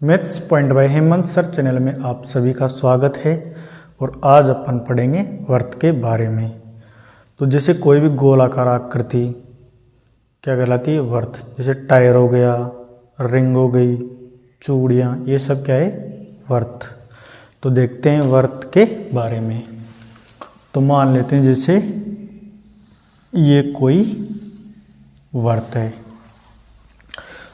Maths point by Hemant sir channel में आप सभी का स्वागत है। और आज अपन पढ़ेंगे वर्त के बारे में। तो जैसे कोई भी गोलाकार आकृति क्या कहलाती है? वर्त। जैसे टायर हो गया, रिंग हो गई, चूड़ियाँ, ये सब क्या है? वर्त। तो देखते हैं वर्त के बारे में। तो मान लेते हैं जैसे ये कोई वर्त है,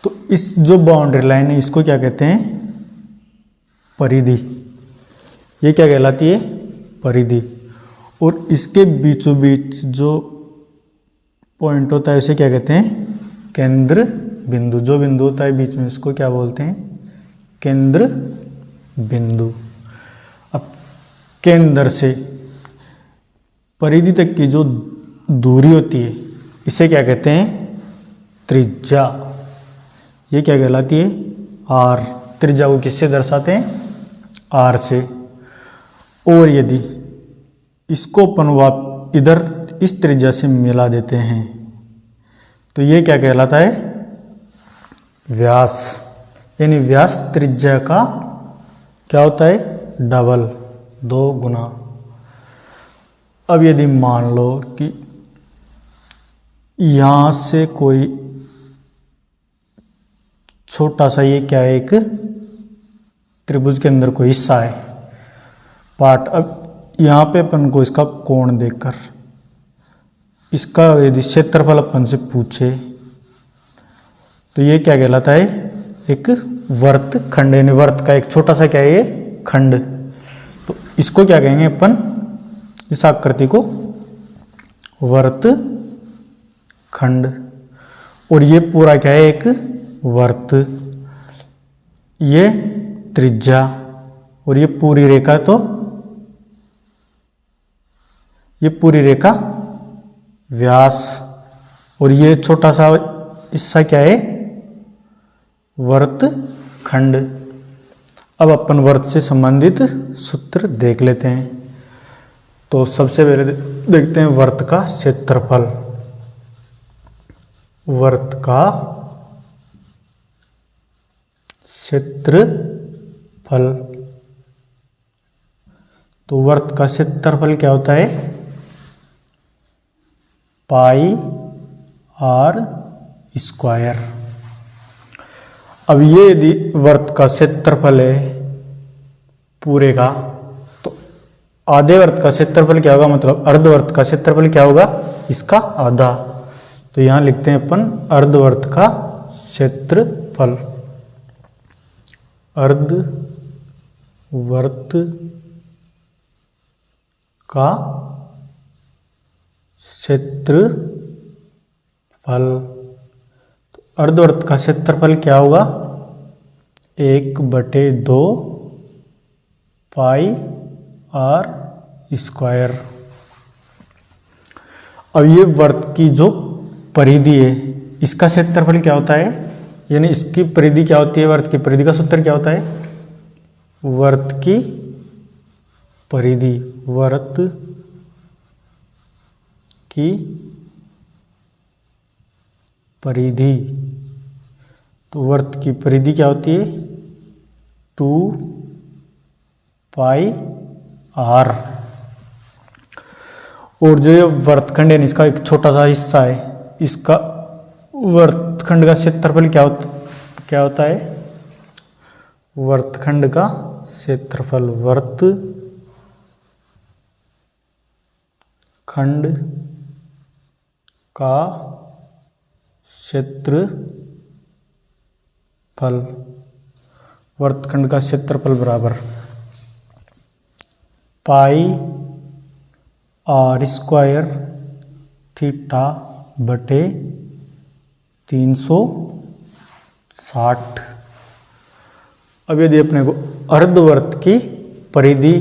तो इस जो बाउंड्री लाइन है इसको क्या कहते हैं? परिधि। ये क्या कहलाती है? परिधि। और इसके बीचों बीच जो पॉइंट होता है उसे क्या कहते हैं? केंद्र बिंदु। जो बिंदु होता है बीच में इसको क्या बोलते हैं? केंद्र बिंदु। अब केंद्र से परिधि तक की जो दूरी होती है इसे क्या कहते हैं? त्रिज्या। ये क्या कहलाती है? आर। त्रिज्या को किससे दर्शाते हैं? आर से। और यदि इसको अपन इधर इस त्रिज्या से मिला देते हैं तो ये क्या कहलाता है? व्यास। यानी व्यास त्रिज्या का क्या होता है? डबल, 2 गुना। अब यदि मान लो कि यहां से कोई छोटा सा, ये क्या है? एक त्रिभुज के अंदर कोई हिस्सा है, पार्ट। अब यहाँ पे अपन को इसका कोण देखकर इसका यदि क्षेत्रफल अपन से पूछे तो ये क्या कहलाता है? एक वर्त खंड। यानी वर्त का एक छोटा सा क्या है? ये खंड। तो इसको क्या कहेंगे अपन? इस आकृति को वर्त खंड। और ये पूरा क्या है? एक वर्त। ये त्रिज्या और ये पूरी रेखा, तो ये पूरी रेखा व्यास। और ये छोटा सा हिस्सा क्या है? वर्त खंड। अब अपन वर्त से संबंधित सूत्र देख लेते हैं। तो सबसे पहले देखते हैं वर्त का क्षेत्रफल। वर्त का क्षेत्रफल। तो वर्त का क्षेत्रफल क्या होता है? पाई आर स्क्वायर। अब ये यदि वर्त का क्षेत्रफल है पूरे का, तो आधे वर्त का क्षेत्रफल क्या होगा? मतलब अर्धवर्त का क्षेत्रफल क्या होगा? इसका आधा। तो यहां लिखते हैं अपन अर्धवर्त का क्षेत्रफल। अर्धवर्त का क्षेत्रफल। तो अर्धवर्त का क्षेत्रफल क्या होगा? 1/2 पाई आर स्क्वायर। अब ये वर्त की जो परिधि है इसका क्षेत्रफल क्या होता है? यानी इसकी परिधि क्या होती है? वर्त की परिधि का सूत्र क्या होता है? वर्त की परिधि। वर्त की परिधि। तो वर्त की परिधि क्या होती है? 2 पाई आर। और जो ये वर्तखंड है इसका एक छोटा सा हिस्सा है, इसका वर्तखंड का क्षेत्रफल क्या होता है? वर्तखंड का क्षेत्रफल। वर्तखंड का क्षेत्रफल। वर्तखंड का क्षेत्रफल बराबर पाई आर स्क्वायर थीटा बटे 360। अब यदि अपने को अर्धवर्त की परिधि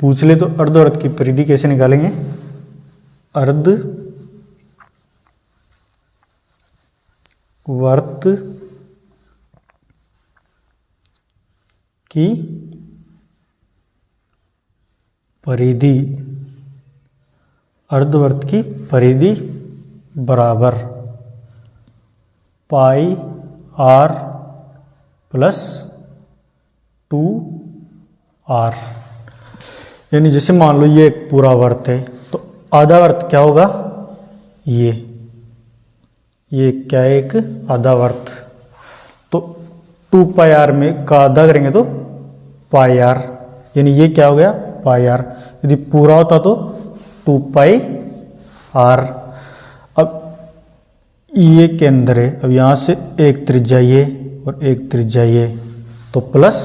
पूछ ले तो अर्धवर्त की परिधि कैसे निकालेंगे? अर्धवर्त की परिधि। अर्धवर्त की परिधि बराबर पाई आर प्लस 2r। यानी जैसे मान लो ये एक पूरा वर्त है तो आधा वर्त क्या होगा, ये क्या है, एक आधा वर्त। तो 2 पाई आर में का आधा करेंगे तो पाई आर, यानी ये क्या हो गया, पाई आर। यदि पूरा होता तो 2 पाई आर। अब ये के अंदर है, अब यहाँ से एक त्रिज्या ये और एक त्रिज्या ये, तो प्लस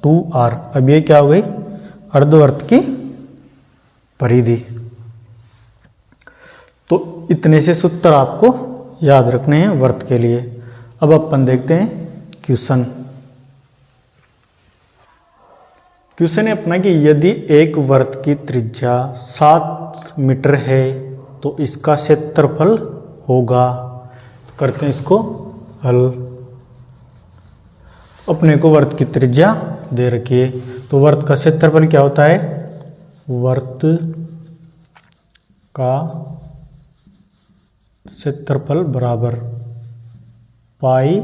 2r। अब ये क्या हो गई, अर्धवर्त की परिधि। तो इतने से सूत्र आपको याद रखने हैं वर्त के लिए। अब अपन देखते हैं क्वेश्चन। क्वेश्चन है अपना कि यदि एक वर्त की त्रिज्या 7 मीटर है तो इसका क्षेत्रफल होगा। करते हैं इसको हल। अपने को वर्त की त्रिज्या दे रखी है, तो वर्त का क्षेत्रफल क्या होता है, वर्त का क्षेत्रफल बराबर पाई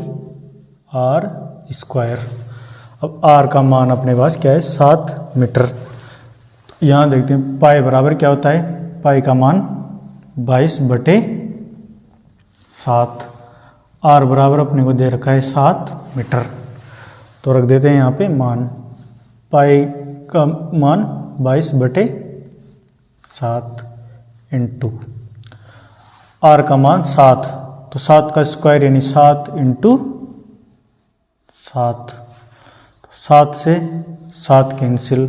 आर स्क्वायर। अब आर का मान अपने पास क्या है, 7 मीटर। यहाँ देखते हैं पाई बराबर क्या होता है, पाई का मान 22/7। आर बराबर अपने को दे रखा है 7 मीटर। तो रख देते हैं यहाँ पे मान, पाई का मान 22/7 इंटू आर का मान 7, तो 7 का स्क्वायर यानी 7 इंटू 7। 7 से 7 कैंसिल,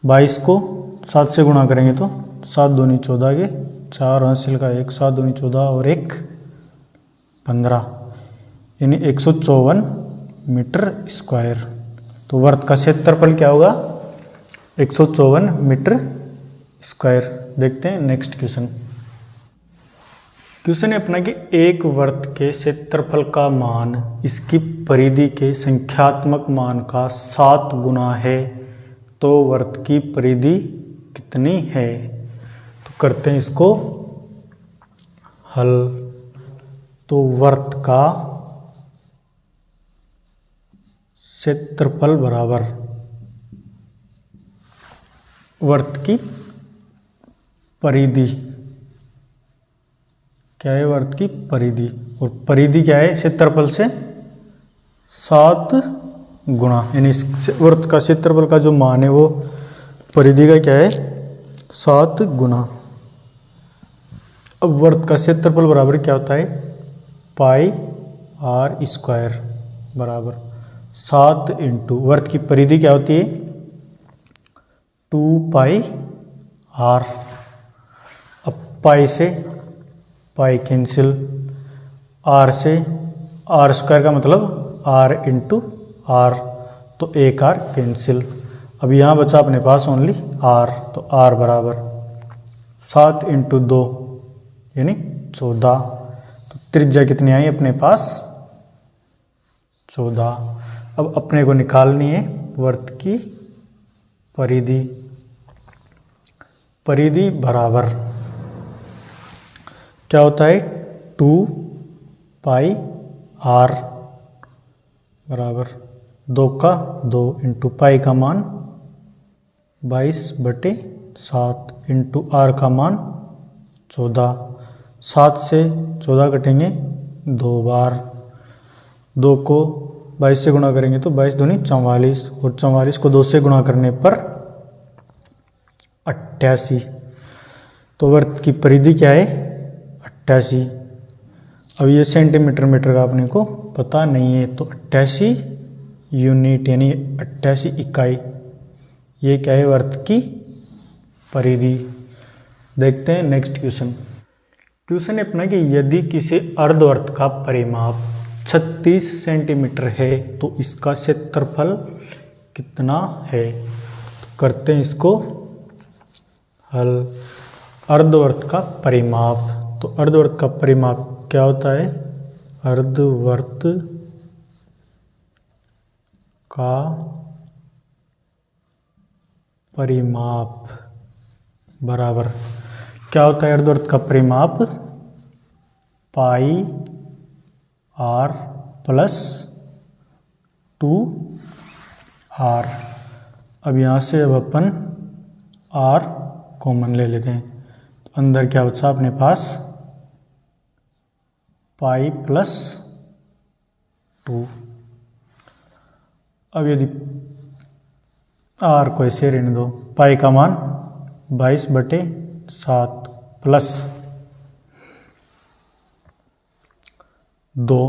22 को 7 से गुणा करेंगे तो 7 दूनी 14 के 4 हासिल का 1, 7 दूनी 14 और 1 15, यानी 154 मीटर स्क्वायर। तो वर्त का क्षेत्रफल क्या होगा, 154 मीटर स्क्वायर। देखते हैं नेक्स्ट क्वेश्चन। क्वेश्चन है अपना कि एक वर्त के क्षेत्रफल का मान इसकी परिधि के संख्यात्मक मान का 7 गुना है, तो वर्त की परिधि कितनी है। तो करते हैं इसको हल। तो वर्त का क्षेत्रफल बराबर वर्त की परिधि, क्या है, वर्त की परिधि। और परिधि क्या है, क्षेत्रफल से 7 गुना, यानी वर्त का क्षेत्रफल का जो मान है वो परिधि का क्या है, 7 गुना। अब वर्त का क्षेत्रफल बराबर क्या होता है, पाई आर स्क्वायर बराबर 7 इंटू वर्त की परिधि क्या होती है, 2 पाई आर। अब पाई से पाई कैंसिल, आर से आर स्क्वायर का मतलब आर इंटू आर, तो 1 आर कैंसिल। अब यहाँ बचा अपने पास ओनली आर, तो आर बराबर 7 इंटू 2 यानी 14। तो त्रिज्या कितनी आई अपने पास, 14। अब अपने को निकालनी है वर्त की परिधि। परिधि बराबर क्या होता है, 2 पाई आर बराबर 2 का 2 इंटू पाई का मान 22/7 इंटू आर का मान 14। 7 से 14 कटेंगे 2 बार, 2 को 22 से गुणा करेंगे तो 22 दूनी 44, और 44 को 2 से गुणा करने पर 88। तो वर्त की परिधि क्या है, 88। अब ये सेंटीमीटर मीटर का अपने को पता नहीं है, तो 88 यूनिट यानी 88 इकाई, ये क्या है, वर्त की परिधि। देखते हैं नेक्स्ट क्वेश्चन। क्वेश्चन है अपना कि यदि किसी अर्धवर्त का परिमाप 36 सेंटीमीटर है तो इसका क्षेत्रफल कितना है। तो करते हैं इसको हल। अर्धवर्त का परिमाप, तो अर्धवर्त का परिमाप क्या होता है, अर्धवर्त का परिमाप बराबर क्या होता है, अर्धवर्त का परिमाप पाई आर प्लस 2 आर। अब यहाँ से अब अपन आर कॉमन ले लेते हैं, तो अंदर क्या बचा अपने पास पाई प्लस 2। अब यदि आर को ऐसे रहने दो, पाई का मान 22/7 प्लस 2,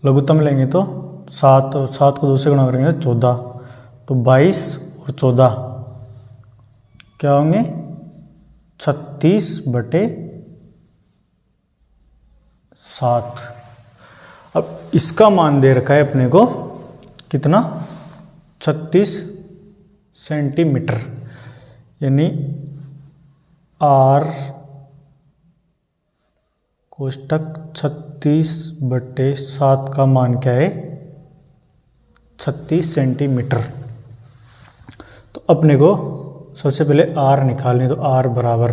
लघुत्तम लेंगे तो 7 और 7 को 2 से गुणा करेंगे तो 14, तो 22 और 14 क्या होंगे 36/7। अब इसका मान दे रखा है अपने को कितना 36 सेंटीमीटर, यानी आर कोष्टक 36/7 का मान क्या है 36 सेंटीमीटर। तो अपने को सबसे पहले आर निकालने, तो आर बराबर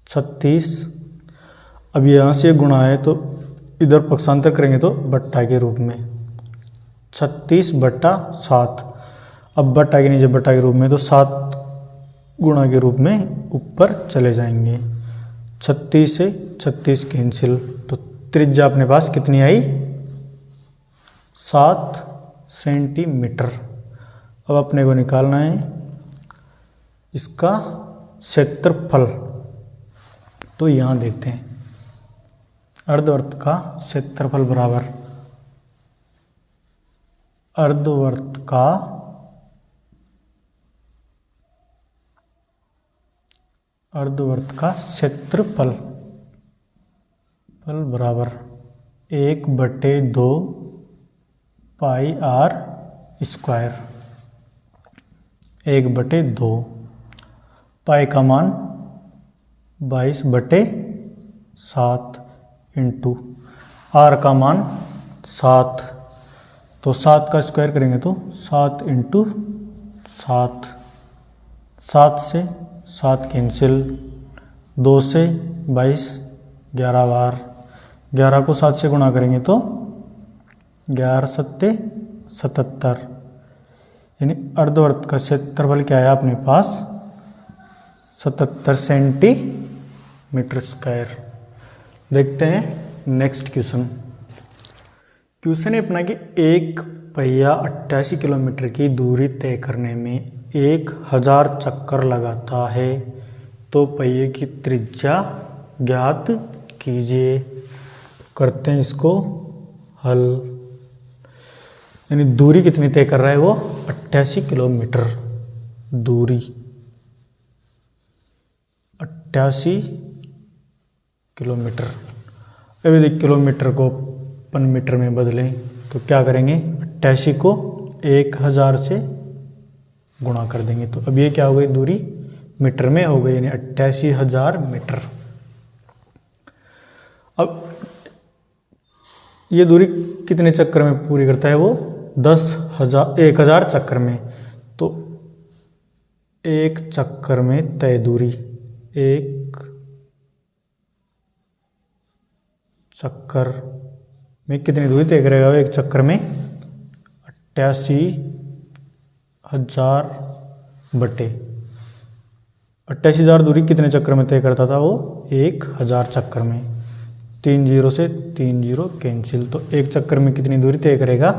36, अब यहाँ से गुणा है तो इधर पक्षांतर करेंगे तो बट्टा के रूप में 36/7। अब बट्टा के नीचे बट्टा के रूप में तो 7 गुणा के रूप में ऊपर चले जाएंगे, 36 से 36 कैंसिल, तो त्रिज्या अपने पास कितनी आई 7 सेंटीमीटर। अब अपने को निकालना है इसका क्षेत्रफल, तो यहाँ देखते हैं अर्धवृत्त का क्षेत्रफल बराबर अर्धवृत्त का क्षेत्रफल बराबर 1/2 पाई आर स्क्वायर, 1/2 पाई का मान 22/7 इंटू आर का मान 7, तो 7 का स्क्वायर करेंगे तो 7 इंटू 7, 7 से 7 कैंसिल, 2 से 22 11 बार, 11 को 7 से गुणा करेंगे तो 11 सत्ते 77, यानी अर्धवृत्त का क्षेत्रफल क्या है अपने पास 77 सेंटीमीटर स्क्वायर। देखते हैं नेक्स्ट क्वेश्चन। क्वेश्चन है अपना कि एक पहिया 88 किलोमीटर की दूरी तय करने में 1000 चक्कर लगाता है, तो पहिए की त्रिज्या ज्ञात कीजिए। करते हैं इसको हल, यानी दूरी कितनी तय कर रहा है वो 88 किलोमीटर दूरी, 88 किलोमीटर। अब यदि किलोमीटर को अपन मीटर में बदलें तो क्या करेंगे 88 को 1000 से गुणा कर देंगे, तो अब ये क्या हो गई दूरी मीटर में हो गई, यानी 88,000 मीटर। अब ये दूरी कितने चक्कर में पूरी करता है वो 10,000 चक्कर में, तो एक चक्कर में तय दूरी, एक चक्कर में कितनी दूरी तय करेगा एक चक्कर में 88,000 बटे 88,000 दूरी कितने चक्कर में तय करता था वो 1000 चक्कर में, 3 0 से 3 0 कैंसिल, तो एक चक्कर में कितनी दूरी तय करेगा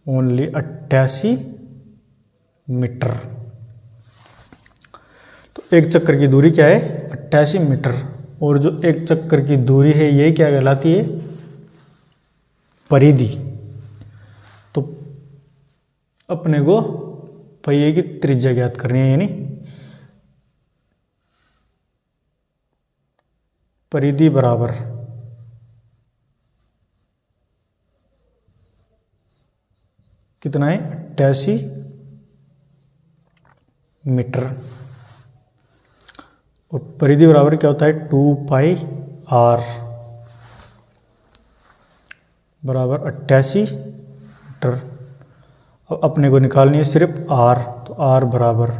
ओनली 88 मीटर। तो एक चक्कर की दूरी क्या है 88 मीटर, और जो एक चक्कर की दूरी है ये क्या कहलाती है परिधि। तो अपने को पहिए की त्रिज्या ज्ञात करनी है, यानी परिधि बराबर कितना है 88 मीटर, और परिधि बराबर क्या होता है 2 पाई आर बराबर 88 मीटर। अब अपने को निकालनी है सिर्फ आर, तो आर बराबर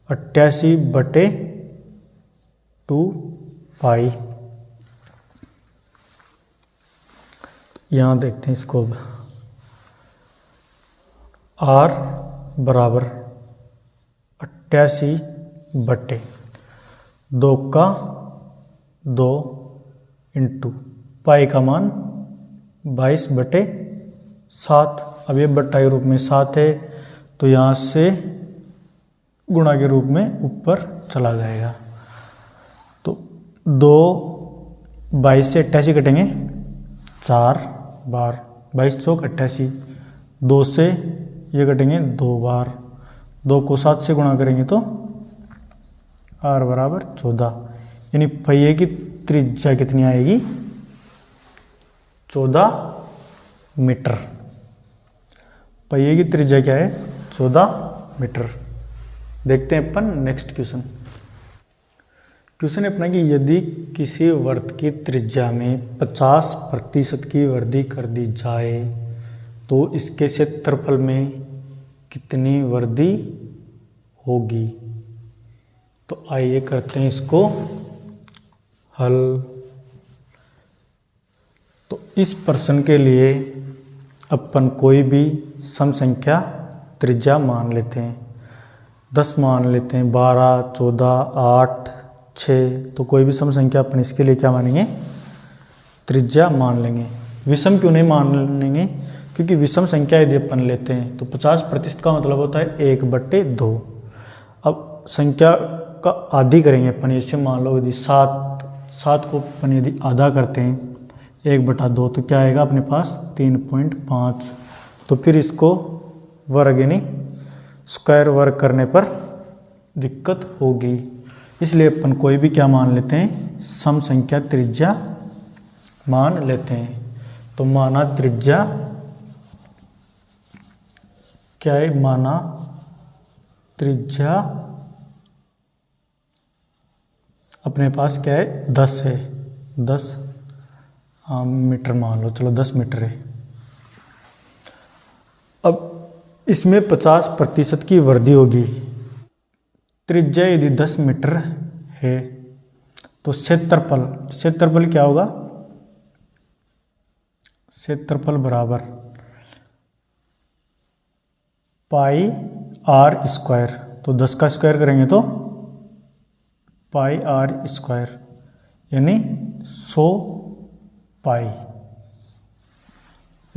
88/2 पाई। यहाँ देखते हैं इसको अब आर बराबर 88/2 का 2 इंटू पाई का मान 22/7। अब ये बट्टा के रूप में 7 है तो यहाँ से गुणा के रूप में ऊपर चला जाएगा। तो 2 22 से 88 कटेंगे 4 बार, 22 चौक 88, 2 से ये कटेंगे 2 बार, 2 को 7 से गुणा करेंगे तो आर बराबर 14, यानी पहिए की त्रिज्या कितनी आएगी 14 मीटर। पहिए की त्रिज्या क्या है 14 मीटर। देखते हैं अपन नेक्स्ट क्वेश्चन। क्वेश्चन अपना कि यदि किसी वृत्त की त्रिज्या में 50% की वृद्धि कर दी जाए तो इसके क्षेत्रफल में कितनी वृद्धि होगी। तो आइए करते हैं इसको हल। तो इस प्रश्न के लिए अपन कोई भी सम संख्या त्रिज्या मान लेते हैं, 10 मान लेते हैं, 12, 14, 8, 6, तो कोई भी सम संख्या अपन इसके लिए क्या मानेंगे त्रिज्या मान लेंगे। विषम क्यों नहीं मान लेंगे, क्योंकि विषम संख्या यदि अपन लेते हैं तो 50% का मतलब होता है 1/2। अब संख्या का आधी करेंगे अपन, जैसे मान लो यदि 7 को अपन यदि आधा करते हैं 1/2 तो क्या आएगा अपने पास 3.5। तो फिर इसको वर्ग यानी स्क्वायर वर्ग करने पर दिक्कत होगी, इसलिए अपन कोई भी क्या मान लेते हैं सम संख्या त्रिज्या मान लेते हैं। तो माना त्रिज्या क्या है, माना त्रिज्या अपने पास क्या है 10 है, 10 मीटर मान लो, चलो 10 मीटर है। अब इसमें 50% की वृद्धि होगी। त्रिज्या यदि 10 मीटर है तो क्षेत्रफल क्या होगा, क्षेत्रफल बराबर पाई आर स्क्वायर। तो 10 का स्क्वायर करेंगे तो पाई आर स्क्वायर यानी 100 पाई।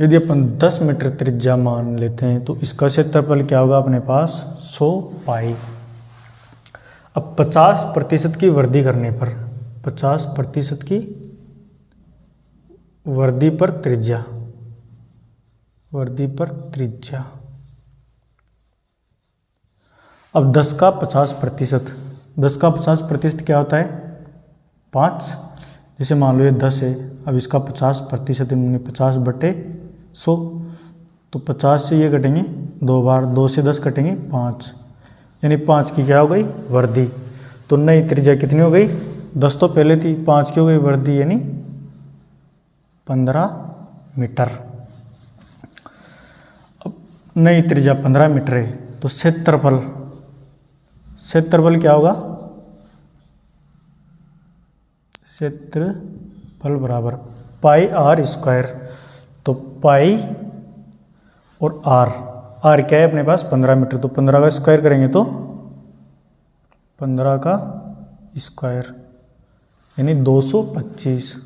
यदि अपन 10 मीटर त्रिज्या मान लेते हैं तो इसका क्षेत्रफल क्या होगा अपने पास 100 पाई। अब 50% की वृद्धि करने पर 50% की वृद्धि पर त्रिज्या अब 10 का 50% क्या होता है 5। जैसे मान लो ये 10 है, अब इसका 50% इन्होंने 50/100, तो 50 से ये कटेंगे 2 बार, 2 से 10 कटेंगे 5, यानी 5 की क्या हो गई वृद्धि। तो नई त्रिज्या कितनी हो गई, 10 तो पहले थी, 5 की हो गई वृद्धि यानी 15 मीटर। अब नई त्रिज्या 15 मीटर है तो क्षेत्रफल क्या होगा, क्षेत्रफल बराबर पाई आर स्क्वायर। तो पाई और आर क्या है अपने पास 15 मीटर, तो 15 का स्क्वायर करेंगे तो 15 का स्क्वायर यानी 225।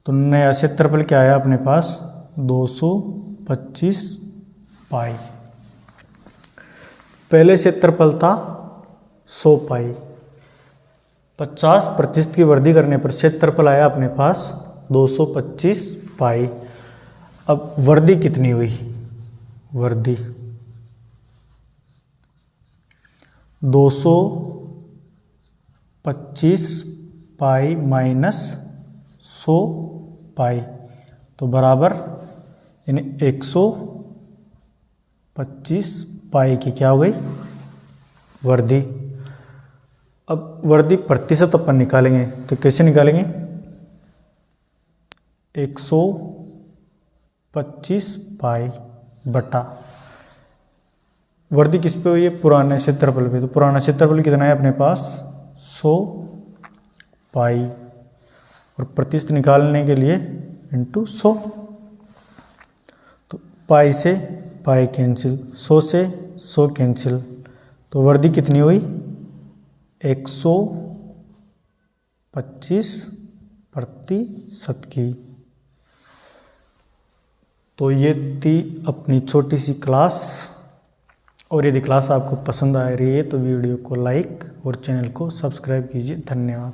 तो नया क्षेत्रफल क्या आया अपने पास 225 पाई। पहले क्षेत्रफल था 100 पाई। 50% की वृद्धि करने पर क्षेत्रफल आया अपने पास 225 पाई। अब वृद्धि कितनी हुई, वृद्धि 225 पाई माइनस 100 पाई, तो बराबर यानी 125 पाई की क्या हो गई वृद्धि। अब वृद्धि प्रतिशत अपन निकालेंगे तो कैसे निकालेंगे, 125 पाई बटा वृद्धि किस पे हुई है, पुराने क्षेत्रफल पे। तो पुराना क्षेत्रफल कितना है अपने पास 100 पाई, और प्रतिशत निकालने के लिए इंटू 100। तो पाई से पाई कैंसिल, 100 से 100 कैंसिल, तो वर्दी कितनी हुई 125% की। तो ये थी अपनी छोटी सी क्लास, और यदि क्लास आपको पसंद आ रही है तो वीडियो को लाइक और चैनल को सब्सक्राइब कीजिए। धन्यवाद।